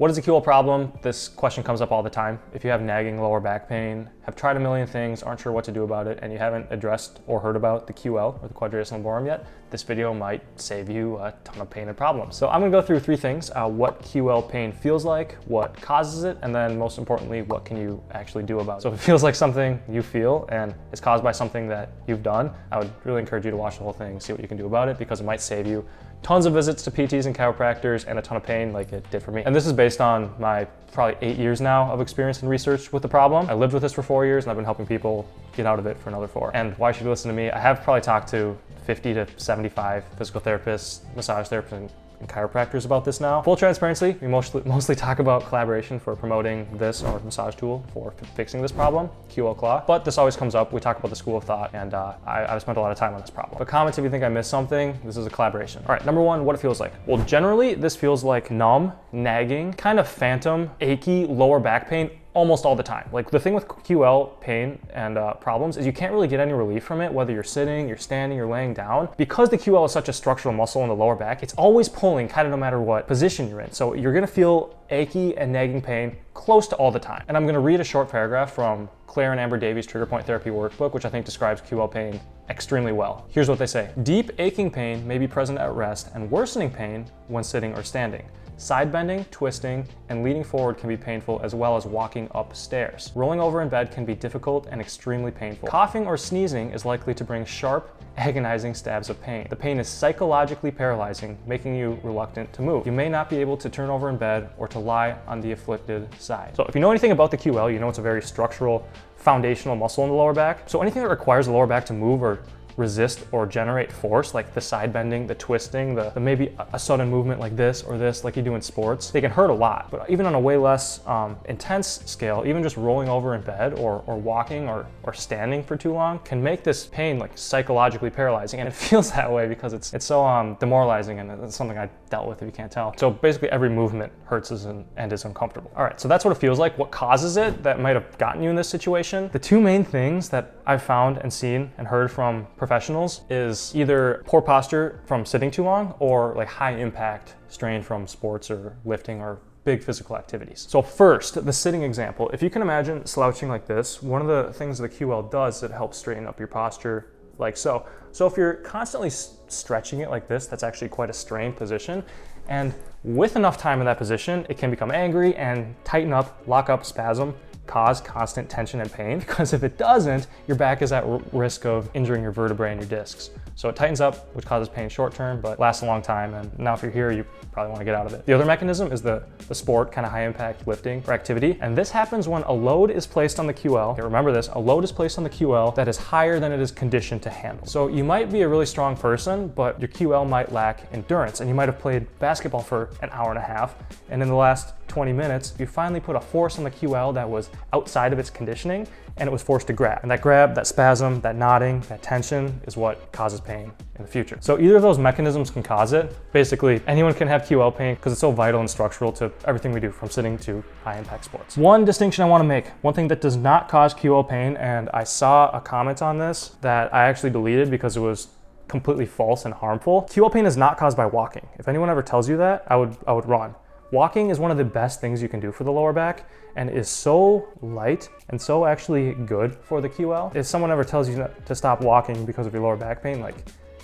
What is a QL problem? This question comes up all the time. If you have nagging lower back pain, have tried a million things, aren't sure what to do about it, and you haven't addressed or heard about the QL or the quadratus lumborum yet, this video might save you a ton of pain and problems. So I'm gonna go through three things: what QL pain feels like, what causes it, and then most importantly, what can you actually do about it. So if it feels like something you feel and is caused by something that you've done, I would really encourage you to watch the whole thing, see what you can do about it, because it might save you tons of visits to PTs and chiropractors and a ton of pain like it did for me. And this is based on my probably 8 years now of experience and research with the problem. I lived with this for 4 years and I've been helping people get out of it for another 4. And why should you listen to me? I have probably talked to 50 to 75 physical therapists, massage therapists, and chiropractors about this now. Full transparency, we mostly talk about collaboration for promoting this or massage tool for fixing this problem, QL Claw. But this always comes up. We talk about the school of thought, and I've spent a lot of time on this problem. But comments if you think I missed something. This is a collaboration. All right, number one, what it feels like. Well, generally this feels like numb, nagging, kind of phantom, achy lower back pain almost all the time. Like the thing with QL pain and problems is you can't really get any relief from it, whether you're sitting, you're standing, you're laying down. Because the QL is such a structural muscle in the lower back, it's always pulling kind of no matter what position you're in. So you're gonna feel achy and nagging pain close to all the time. And I'm gonna read a short paragraph from Claire and Amber Davies' Trigger Point Therapy workbook, which I think describes QL pain extremely well. Here's what they say. Deep aching pain may be present at rest and worsening pain when sitting or standing. Side bending, twisting, and leaning forward can be painful, as well as walking upstairs. Rolling over in bed can be difficult and extremely painful. Coughing or sneezing is likely to bring sharp, agonizing stabs of pain. The pain is psychologically paralyzing, making you reluctant to move. You may not be able to turn over in bed or to lie on the afflicted side. So if you know anything about the QL, you know it's a very structural, foundational muscle in the lower back. So anything that requires the lower back to move or resist or generate force, like the side bending, the twisting, the maybe a sudden movement like this or this, like you do in sports, they can hurt a lot. But even on a way less intense scale, even just rolling over in bed or walking or standing for too long can make this pain like psychologically paralyzing. And it feels that way because it's so demoralizing, and it's something I dealt with if you can't tell. So basically every movement hurts and is uncomfortable. All right, so that's what it feels like. What causes it that might have gotten you in this situation? The two main things that I've found and seen and heard from professionals is either poor posture from sitting too long or like high impact strain from sports or lifting or big physical activities. So first, the sitting example. If you can imagine slouching like this, one of the things the QL does is it helps straighten up your posture like so. So if you're constantly stretching it like this, that's actually quite a strained position. And with enough time in that position, it can become angry and tighten up, lock up, spasm, cause constant tension and pain, because if it doesn't, your back is at risk of injuring your vertebrae and your discs. So it tightens up, which causes pain short term, but lasts a long time. And now if you're here, you probably want to get out of it. The other mechanism is the sport, kind of high impact lifting or activity. And this happens when a load is placed on the QL. Okay, remember this, a load is placed on the QL that is higher than it is conditioned to handle. So you might be a really strong person, but your QL might lack endurance, and you might have played basketball for an hour and a half. And in the last 20 minutes, you finally put a force on the QL that was outside of its conditioning, and it was forced to grab. And that grab, that spasm, that knotting, that tension is what causes pain in the future. So either of those mechanisms can cause it. Basically, anyone can have QL pain because it's so vital and structural to everything we do, from sitting to high impact sports. One distinction I want to make, one thing that does not cause QL pain, and I saw a comment on this that I actually deleted because it was completely false and harmful. QL pain is not caused by walking. If anyone ever tells you that, I would run. Walking is one of the best things you can do for the lower back, and is so light and so actually good for the QL. If someone ever tells you to stop walking because of your lower back pain, like,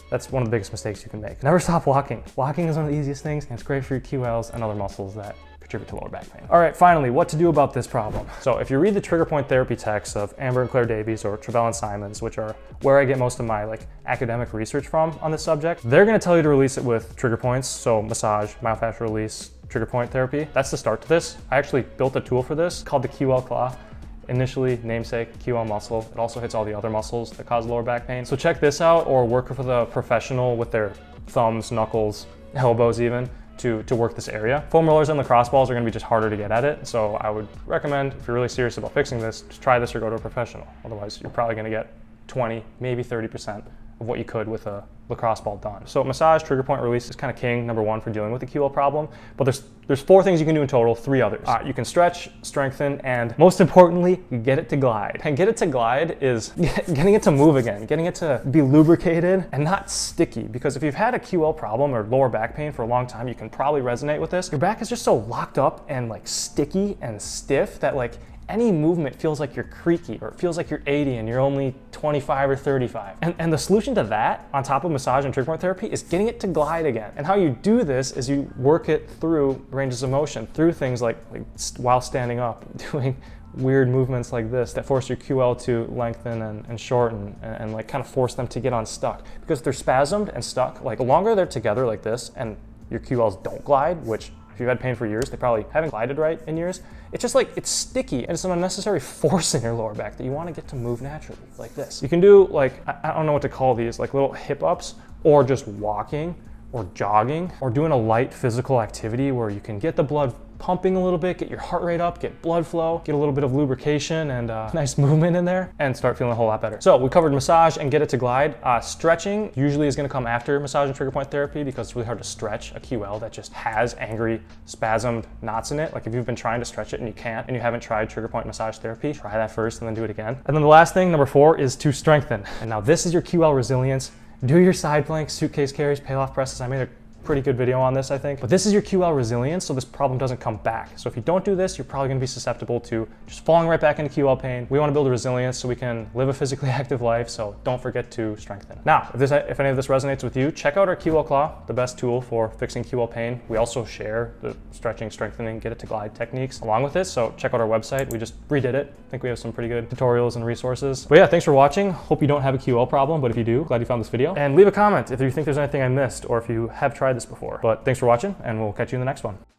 that's one of the biggest mistakes you can make. Never stop walking. Walking is one of the easiest things, and it's great for your QLs and other muscles that contribute to lower back pain. All right, finally, what to do about this problem. So if you read the Trigger Point Therapy texts of Amber and Claire Davies or Travell and Simons, which are where I get most of my academic research from on this subject, they're gonna tell you to release it with trigger points, so massage, myofascial release, trigger point therapy. That's the start to this. I actually built a tool for this called the QL Claw. Initially, namesake, QL muscle. It also hits all the other muscles that cause lower back pain. So check this out, or work with a professional with their thumbs, knuckles, elbows even, to work this area. Foam rollers and lacrosse balls are gonna be just harder to get at it. So I would recommend, if you're really serious about fixing this, just try this or go to a professional. Otherwise, you're probably gonna get 20, maybe 30% of what you could with a lacrosse ball done. So massage, trigger point release is kind of king, number one, for dealing with the QL problem, but there's There's 4 things you can do in total, 3 others. You can stretch, strengthen, and most importantly, get it to glide. And get it to glide is getting it to move again, getting it to be lubricated and not sticky. Because if you've had a QL problem or lower back pain for a long time, you can probably resonate with this. Your back is just so locked up and like sticky and stiff that like any movement feels like you're creaky, or it feels like you're 80 and you're only 25 or 35. And the solution to that, on top of massage and trigger point therapy, is getting it to glide again. And how you do this is you work it through ranges of motion, through things like while standing up, doing weird movements like this that force your QL to lengthen and shorten and like kind of force them to get unstuck. Because if they're spasmed and stuck, like the longer they're together like this and your QLs don't glide, which if you've had pain for years, they probably haven't glided right in years. It's just like, it's sticky and it's an unnecessary force in your lower back that you want to get to move naturally, like this. You can do like, I don't know what to call these, like little hip ups, or just walking or jogging, or doing a light physical activity where you can get the blood pumping a little bit, get your heart rate up, get blood flow, get a little bit of lubrication and nice movement in there, and start feeling a whole lot better. So we covered massage and get it to glide. Stretching usually is gonna come after massage and trigger point therapy because it's really hard to stretch a QL that just has angry, spasmed knots in it. Like if you've been trying to stretch it and you can't, and you haven't tried trigger point massage therapy, try that first and then do it again. And then the last thing, number 4, is to strengthen. And now this is your QL resilience. Do your side planks, suitcase carries, payoff presses. I made a pretty good video on this, I think. But this is your QL resilience, so this problem doesn't come back. So if you don't do this, you're probably gonna be susceptible to just falling right back into QL pain. We wanna build a resilience so we can live a physically active life, so don't forget to strengthen. Now, if any of this resonates with you, check out our QL Claw, the best tool for fixing QL pain. We also share the stretching, strengthening, get it to glide techniques along with this, so check out our website. We just redid it. I think we have some pretty good tutorials and resources. But yeah, thanks for watching. Hope you don't have a QL problem, but if you do, glad you found this video. And leave a comment if you think there's anything I missed or if you have tried this before. But thanks for watching, and we'll catch you in the next one.